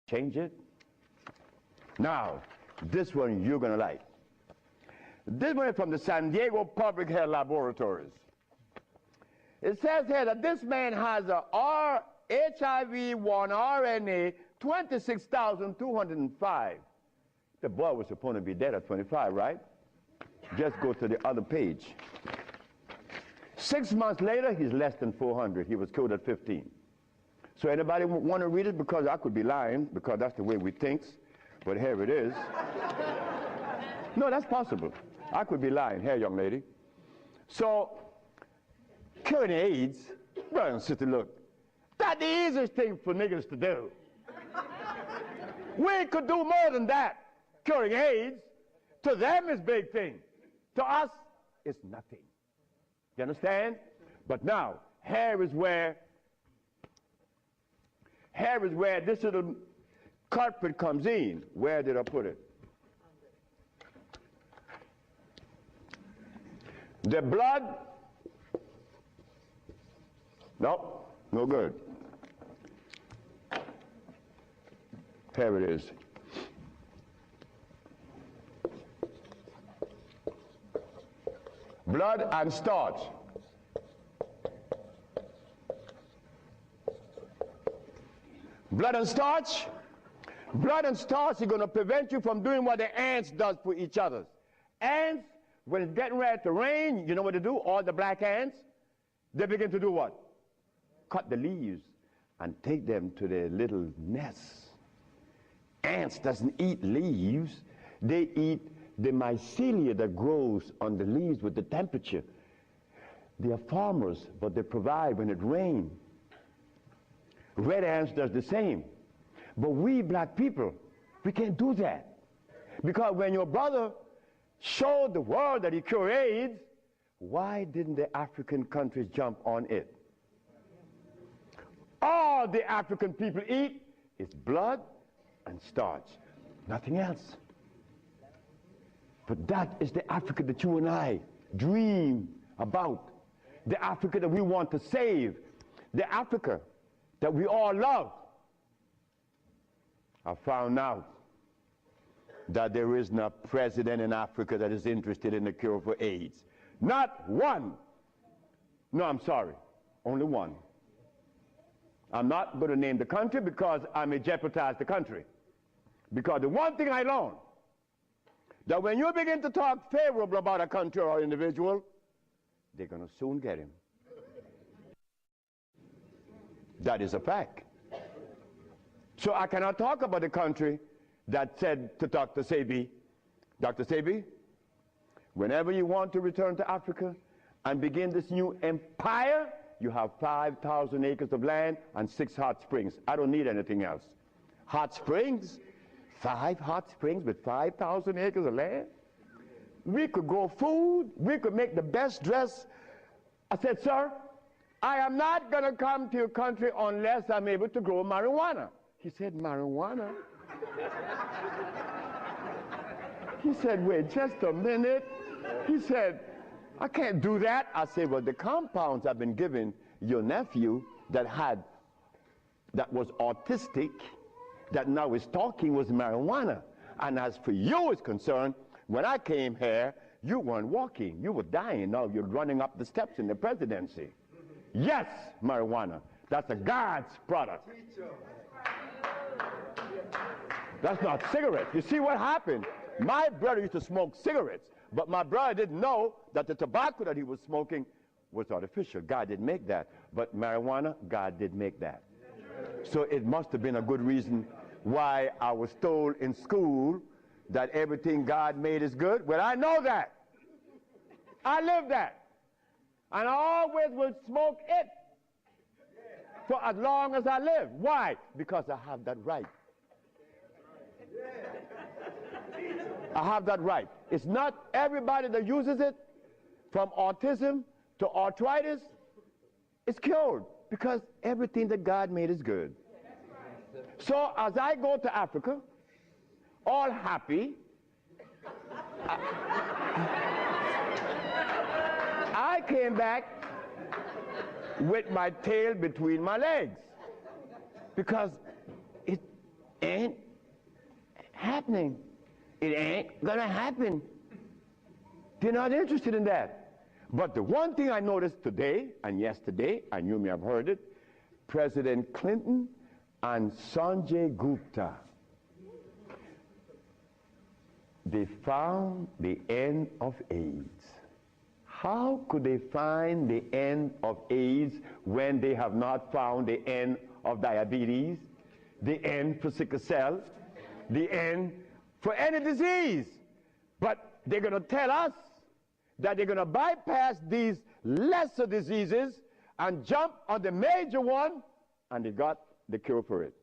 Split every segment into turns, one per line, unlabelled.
Change it. Now, this one you're going to like. This one is from the San Diego Public Health Laboratories. It says here that this man has a HIV-1 RNA 26,205. The boy was supposed to be dead at 25, right? Just go to the other page. 6 months later, he's less than 400. He was killed at 15. So anybody want to read it? Because I could be lying, because that's the way we think. But here it is. No, that's possible. I could be lying. Here, young lady. So, curing AIDS, brother and sister, look, that's the easiest thing for niggas to do. We could do more than that. Curing AIDS, to them is big thing. To us, it's nothing. You understand? But now, here is where this little culprit comes in. Where did I put it? The blood, no, no good. Here it is. Blood and starch. Blood and starch. Blood and starch is going to prevent you from doing what the ants does for each other. Ants, when it's getting ready to rain, you know what they do? All the black ants, they begin to do what? Cut the leaves and take them to their little nests. Ants doesn't eat leaves. They eat the mycelia that grows on the leaves with the temperature. They are farmers, but they provide when it rains. Red ants does the same. But we black people, we can't do that. Because when your brother showed the world that he cured AIDS, why didn't the African countries jump on it? All the African people eat is blood and starch, nothing else. But that is the Africa that you and I dream about, the Africa that we want to save, the Africa that we all love. I found out that there is no president in Africa that is interested in the cure for AIDS. Not one. No, I'm sorry, only one. I'm not going to name the country because I may jeopardize the country. Because the one thing I learned, that when you begin to talk favorable about a country or individual, they're going to soon get him. That is a fact. So I cannot talk about the country that said to Dr. Sebi, Dr. Sebi, whenever you want to return to Africa and begin this new empire, you have 5,000 acres of land and 6 hot springs. I don't need anything else. Hot springs? 5 hot springs with 5,000 acres of land? We could grow food. We could make the best dress. I said, sir, I am not going to come to your country unless I'm able to grow marijuana. He said, marijuana? He said, wait just a minute. He said, I can't do that. I said, well, the compounds I've been giving your nephew that was autistic, that now is talking, was marijuana. And as for you is concerned, when I came here, you weren't walking. You were dying. Now you're running up the steps in the presidency. Yes, marijuana. That's a God's product. That's not cigarettes. You see what happened? My brother used to smoke cigarettes, but my brother didn't know that the tobacco that he was smoking was artificial. God didn't make that. But marijuana, God did make that. So it must have been a good reason why I was told in school that everything God made is good. Well, I know that. I live that. And I always will smoke it for as long as I live. Why? Because I have that right. I have that right. It's not everybody that uses it, from autism to arthritis, is cured, because everything that God made is good. So as I go to Africa, all happy, I came back with my tail between my legs, because ain't happening. It ain't gonna happen. They're not interested in that. But the one thing I noticed today and yesterday, and you may have heard it, President Clinton and Sanjay Gupta, they found the end of AIDS. How could they find the end of AIDS when they have not found the end of diabetes, the end for sickle cell, the end for any disease? But they're going to tell us that they're going to bypass these lesser diseases and jump on the major one, and they got the cure for it.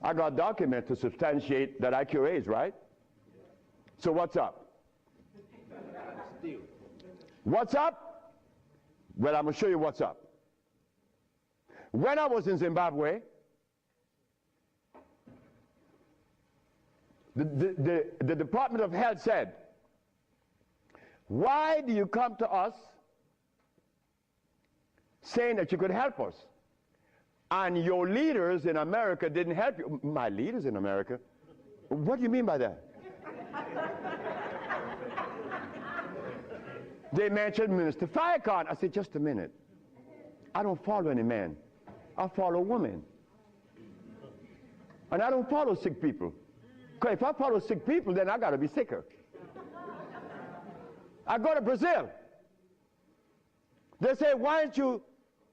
I got documents to substantiate that I cure AIDS, right? So what's up? What's up? Well, I'm going to show you what's up. When I was in Zimbabwe, the Department of Health said, why do you come to us saying that you could help us? And your leaders in America didn't help you. My leaders in America? What do you mean by that? They mentioned Minister Farrakhan. I said, just a minute. I don't follow any man. I follow women. And I don't follow sick people. Because if I follow sick people, then I got to be sicker. I go to Brazil. They say, why don't you,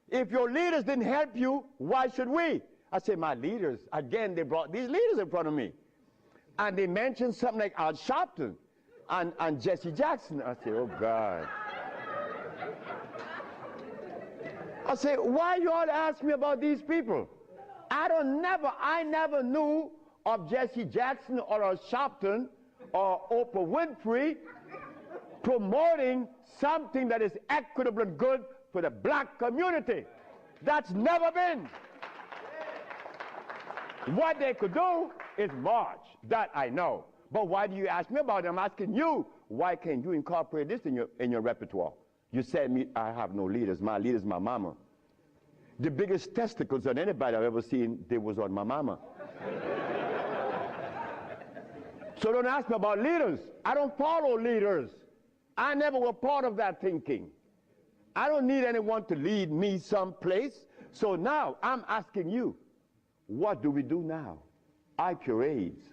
if your leaders didn't help you, why should we? I say, my leaders, again, they brought these leaders in front of me. And they mentioned something like Al Sharpton and Jesse Jackson. I say, oh, God. I say, why you all ask me about these people? I never knew of Jesse Jackson or Al Sharpton or Oprah Winfrey promoting something that is equitable and good for the black community. That's never been. What they could do is march. That I know. But why do you ask me about it? I'm asking you, why can't you incorporate this in your repertoire? You said me, I have no leaders. My leader is my mama. The biggest testicles on anybody I've ever seen, they was on my mama. So don't ask me about leaders. I don't follow leaders. I never was part of that thinking. I don't need anyone to lead me someplace. So now I'm asking you, what do we do now? I cure AIDS.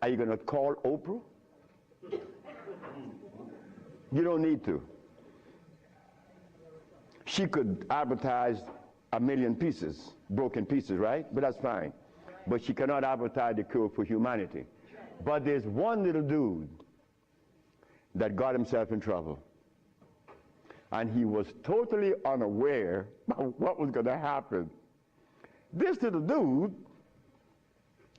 Are you going to call Oprah? You don't need to. She could advertise 1 million pieces, broken pieces, right? But that's fine. But she cannot advertise the cure for humanity. But there's one little dude that got himself in trouble. And he was totally unaware of what was going to happen. This little dude,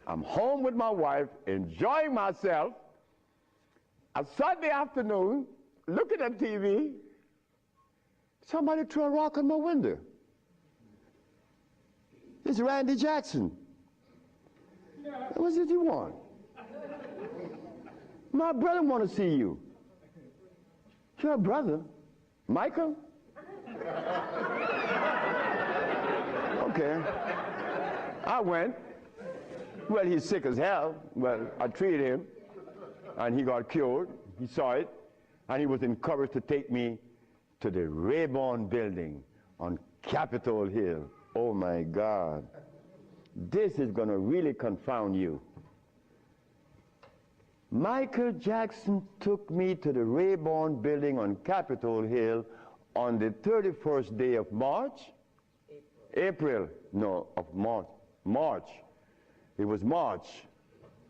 I'm home with my wife, enjoying myself, a Sunday afternoon, looking at TV, somebody threw a rock on my window. It's Randy Jackson. What did you want? My brother want to see you. Your brother? Michael? Okay. I went. Well, he's sick as hell. Well, I treated him, and he got cured. He saw it, and he was encouraged to take me to the Rayburn building on Capitol Hill. Oh, my God. This is going to really confound you. Michael Jackson took me to the Rayburn building on Capitol Hill on the 31st day of March? April. No, of March. March. It was March,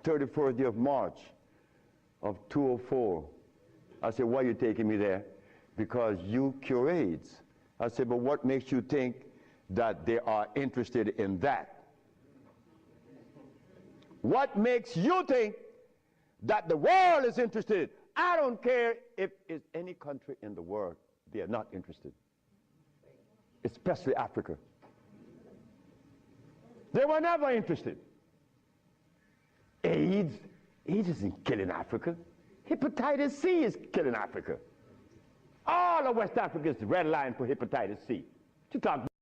31st day of March of 2004. I said, why are you taking me there? Because you cure AIDS. I said, but what makes you think that they are interested in that? What makes you think that the world is interested? I don't care if it's any country in the world, they are not interested. Especially Africa. They were never interested. AIDS isn't killing Africa. Hepatitis C is killing Africa. All of West Africa is the red line for hepatitis C. You talk